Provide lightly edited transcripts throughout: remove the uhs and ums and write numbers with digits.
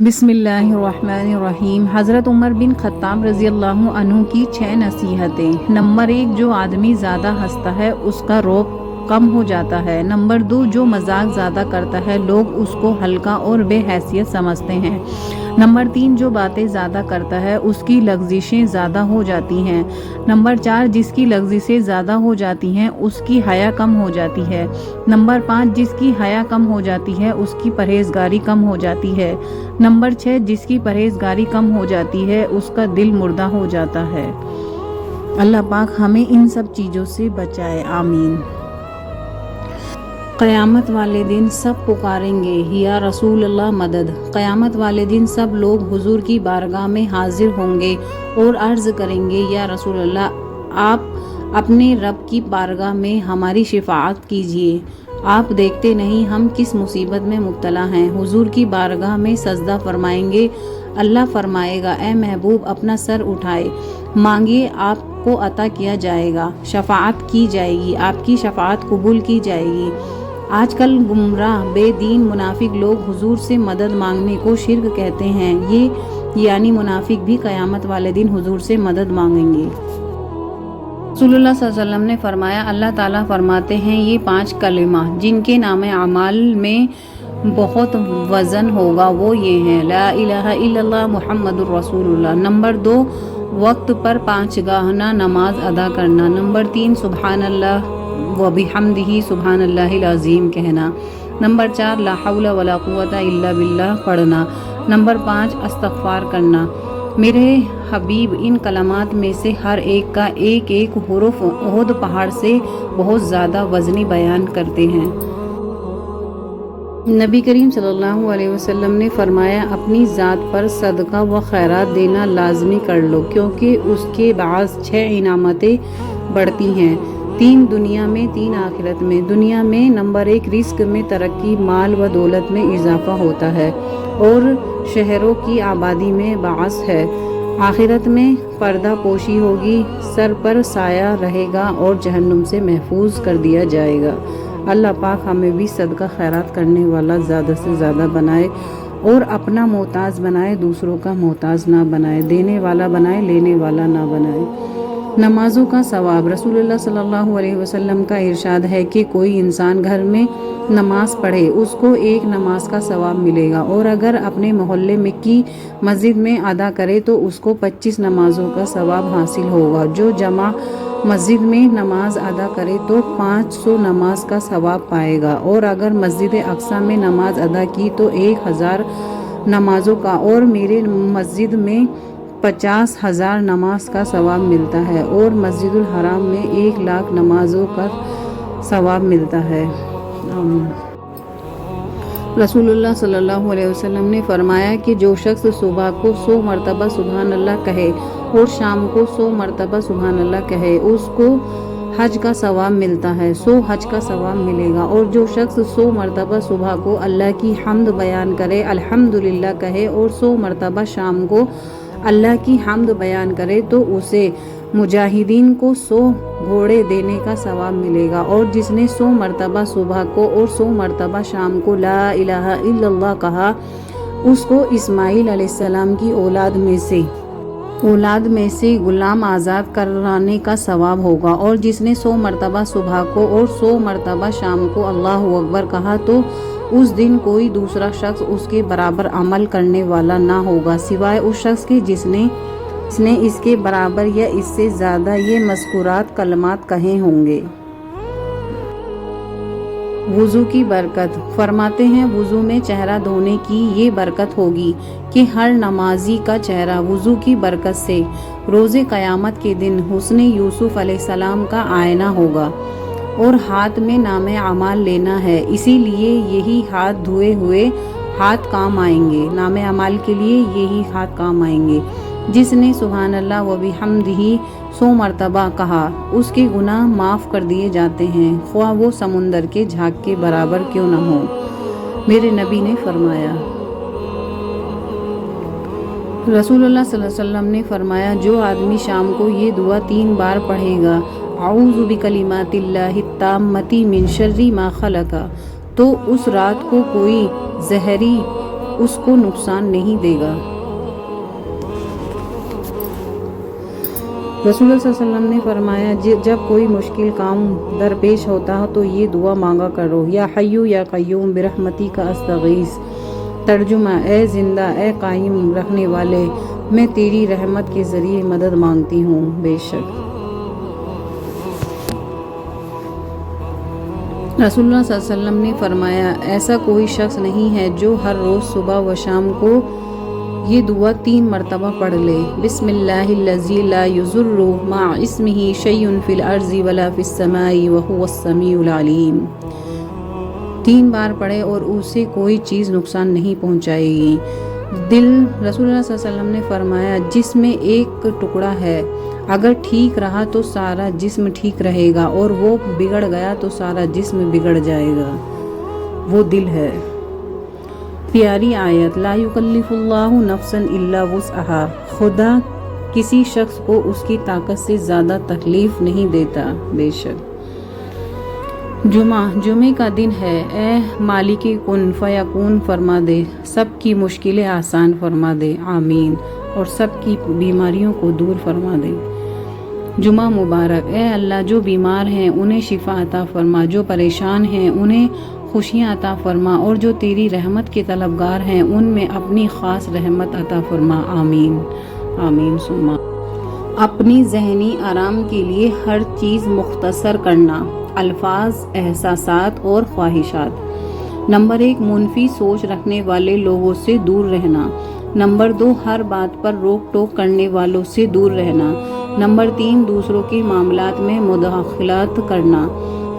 بسم اللہ الرحمن الرحیم۔ حضرت عمر بن خطاب رضی اللہ عنہ کی 6 نصیحتیں۔ نمبر 1، جو آدمی زیادہ ہنستا ہے اس کا روب کم ہو جاتا ہے۔ نمبر 2، جو مذاق زیادہ کرتا ہے لوگ اس کو ہلکا اور بے حیثیت سمجھتے ہیں۔ نمبر 3، جو باتیں زیادہ کرتا ہے اس کی لغزشیں زیادہ ہو جاتی ہیں۔ نمبر 4، جس کی لغزشیں زیادہ ہو جاتی ہیں اس کی حیا کم ہو جاتی ہے۔ نمبر 5، جس کی حیا کم ہو جاتی ہے اس کی پرہیزگاری کم ہو جاتی ہے۔ نمبر 6، جس کی پرہیزگاری کم ہو جاتی ہے اس کا دل مردہ ہو جاتا ہے۔ اللہ پاک ہمیں ان سب چیزوں سے بچائے، آمین۔ قیامت والے دن سب پکاریں گے، یا رسول اللہ مدد۔ قیامت والے دن سب لوگ حضور کی بارگاہ میں حاضر ہوں گے اور عرض کریں گے، یا رسول اللہ آپ اپنے رب کی بارگاہ میں ہماری شفاعت کیجیے۔ آپ دیکھتے نہیں ہم کس مصیبت میں مبتلا ہیں۔ حضور کی بارگاہ میں سجدہ فرمائیں گے، اللہ فرمائے گا، اے محبوب اپنا سر اٹھائے، مانگیے آپ کو عطا کیا جائے گا، شفاعت کی جائے گی، آپ کی شفاعت قبول کی جائے گی۔ آج کل گمراہ بے دین منافق لوگ حضور سے مدد مانگنے کو شرک کہتے ہیں، یعنی منافق بھی قیامت والے دن حضور سے مدد مانگیں گے۔ رسول اللہ صلی اللہ علیہ وسلم نے فرمایا، اللہ تعالیٰ فرماتے ہیں یہ 5 کلمہ جن کے نام اعمال میں بہت وزن ہوگا وہ یہ ہیں، لا الہ الا اللہ محمد الرسول اللہ۔ نمبر 2، وقت پر 5 گاہانہ نماز ادا کرنا۔ نمبر 3، سبحان اللہ وبحمدہ سبحان اللہ العظیم کہنا۔ نمبر 4، لا حول ولا قوت الا باللہ پڑھنا۔ نمبر 5، استغفار کرنا۔ میرے حبیب ان کلمات میں سے ہر ایک کا ایک ایک حرف احد پہاڑ سے بہت زیادہ وزنی بیان کرتے ہیں۔ نبی کریم صلی اللہ علیہ وسلم نے فرمایا، اپنی ذات پر صدقہ و خیرات دینا لازمی کر لو، کیونکہ اس کے باعث 6 انعامتیں بڑھتی ہیں، 3 دنیا میں 3 آخرت میں۔ دنیا میں نمبر 1، رزق میں ترقی، مال و دولت میں اضافہ ہوتا ہے اور شہروں کی آبادی میں باعث ہے۔ آخرت میں پردہ پوشی ہوگی، سر پر سایہ رہے گا اور جہنم سے محفوظ کر دیا جائے گا۔ اللہ پاک ہمیں بھی صدقہ خیرات کرنے والا زیادہ سے زیادہ بنائے اور اپنا محتاج بنائے، دوسروں کا محتاج نہ بنائے، دینے والا بنائے، لینے والا نہ بنائے۔ نمازوں کا ثواب۔ رسول اللہ صلی اللہ علیہ وسلم کا ارشاد ہے کہ کوئی انسان گھر میں نماز پڑھے اس کو 1 نماز کا ثواب ملے گا، اور اگر اپنے محلے میں کی مسجد میں ادا کرے تو اس کو 25 نمازوں کا ثواب حاصل ہوگا۔ جو جمع مسجد میں نماز ادا کرے تو 500 نماز کا ثواب پائے گا، اور اگر مسجد اقصیٰ میں نماز ادا کی تو 1000 نمازوں کا، اور میرے مسجد میں 50,000 نماز کا ثواب ملتا ہے، اور مسجد الحرام میں 1,00,000 نمازوں کا ثواب ملتا ہے۔ رسول اللہ صلی اللہ علیہ وسلم نے فرمایا کہ جو شخص صبح کو 100 مرتبہ سبحان اللہ کہے اور شام کو 100 مرتبہ سبحان اللہ کہے اس کو حج کا ثواب ملتا ہے، 100 حج کا ثواب ملے گا۔ اور جو شخص 100 مرتبہ صبح کو اللہ کی حمد بیان کرے، الحمدللہ کہے، اور 100 مرتبہ شام کو اللہ کی حمد بیان کرے تو اسے مجاہدین کو 100 گھوڑے دینے کا ثواب ملے گا۔ اور جس نے 100 مرتبہ صبح کو اور 100 مرتبہ شام کو لا الہ الا اللہ کہا اس کو اسماعیل علیہ السلام کی اولاد میں سے غلام آزاد کرانے کا ثواب ہوگا۔ اور جس نے 100 مرتبہ صبح کو اور 100 مرتبہ شام کو اللہ اکبر کہا تو اس دن کوئی دوسرا شخص اس کے برابر عمل کرنے والا نہ ہوگا سوائے اس شخص کے جس نے اس کے برابر یا اس سے زیادہ یہ مذکورات کلمات کہے ہوں گے۔ وضو کی برکت۔ فرماتے ہیں وضو میں چہرہ دھونے کی یہ برکت ہوگی کہ ہر نمازی کا چہرہ وضو کی برکت سے روز قیامت کے دن حسن یوسف علیہ السلام کا آئینہ ہوگا، اور ہاتھ میں نام اعمال لینا ہے، اسی لیے یہی ہاتھ دھوئے ہوئے ہاتھ کام آئیں گے، نام اعمال کے لیے یہی ہاتھ کام آئیں گے۔ جس نے سبحان اللہ وبحمدہ 100 مرتبہ کہا اس کے گناہ معاف کر دیے جاتے ہیں، خواہ وہ سمندر کے جھاگ کے برابر کیوں نہ ہو۔ میرے نبی نے فرمایا، رسول اللہ صلی اللہ علیہ وسلم نے فرمایا، جو آدمی شام کو یہ دعا 3 بار پڑھے گا، اعوذ بکلمات اللہ التامۃ من شر ما خلق، تو اس رات کو کوئی زہری اس کو نقصان نہیں دے گا۔ رسول اللہ صلی اللہ علیہ وسلم نے فرمایا جب کوئی مشکل کام درپیش ہوتا ہے تو یہ دعا مانگا کرو، یا حیو یا قیوم برحمتی کا استغیث۔ ترجمہ: اے زندہ، اے قائم رکھنے والے، میں تیری رحمت کے ذریعے مدد مانگتی ہوں۔ بے شک رسول اللہ صلی اللہ علیہ وسلم نے فرمایا ایسا کوئی شخص نہیں ہے جو ہر روز صبح و شام کو یہ دعا 3 مرتبہ پڑھ لے۔ بسم اللہ الذی لا یضر مع اسمہ شیء فی الارض ولا فی السماء وہو السمیع العلیم۔ 3 بار پڑھے اور اسے کوئی چیز نقصان نہیں پہنچائے گی۔ دل، رسول اللہ صلی اللہ علیہ وسلم نے فرمایا جس میں ایک ٹکڑا ہے، اگر ٹھیک رہا تو سارا جسم ٹھیک رہے گا، اور وہ بگڑ گیا تو سارا جسم بگڑ جائے گا، وہ دل ہے۔ پیاری آیت، لا یکلف اللہ نفسا الا وسعہا، خدا کسی شخص کو اس کی طاقت سے زیادہ تکلیف نہیں دیتا۔ بے شک جمعے کا دن ہے، اے مالک کن فیکون فرما دے، سب کی مشکلیں آسان فرما دے، آمین، اور سب کی بیماریوں کو دور فرما دے۔ جمعہ مبارک، اے اللہ جو بیمار ہیں انہیں شفا عطا فرما، جو پریشان ہیں انہیں خوشیاں عطا فرما، اور جو تیری رحمت کے طلبگار ہیں ان میں اپنی خاص رحمت عطا فرما، آمین آمین ثم۔ اپنی ذہنی آرام کے لیے ہر چیز مختصر کرنا، الفاظ، احساسات اور خواہشات۔ نمبر 1، منفی سوچ رکھنے والے لوگوں سے دور رہنا۔ نمبر 2، ہر بات پر روک ٹوک کرنے والوں سے دور رہنا۔ نمبر 3، دوسروں کے معاملات میں مداخلت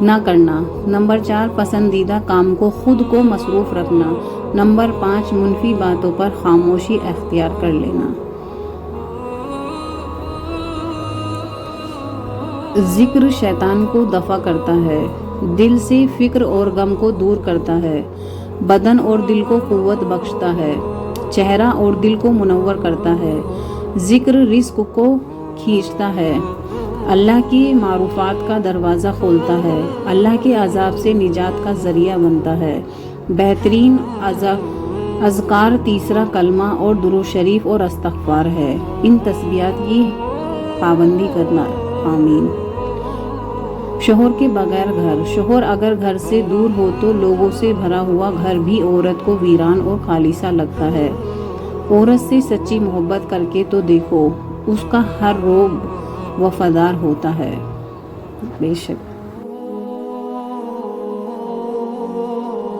نہ کرنا۔ نمبر 4، پسندیدہ کام کو خود کو مصروف رکھنا۔ نمبر 5، منفی باتوں پر خاموشی اختیار کر لینا۔ ذکر شیطان کو دفع کرتا ہے، دل سے فکر اور غم کو دور کرتا ہے، بدن اور دل کو قوت بخشتا ہے، چہرہ اور دل کو منور کرتا ہے، ذکر رزق کو کھینچتا ہے، اللہ کی معروفات کا دروازہ کھولتا ہے، اللہ کے عذاب سے نجات کا ذریعہ بنتا ہے۔ بہترین اذکار تیسرا کلمہ اور درود شریف اور استغفار ہے، ان تسبیحات کی پابندی کرنا، آمین۔ شوہر کے بغیر گھر، شوہر اگر گھر سے دور ہو تو لوگوں سے بھرا ہوا گھر بھی عورت کو ویران اور خالی سا لگتا ہے۔ عورت سے سچی محبت کر کے تو دیکھو، اس کا ہر روب وفادار ہوتا ہے۔ بے شک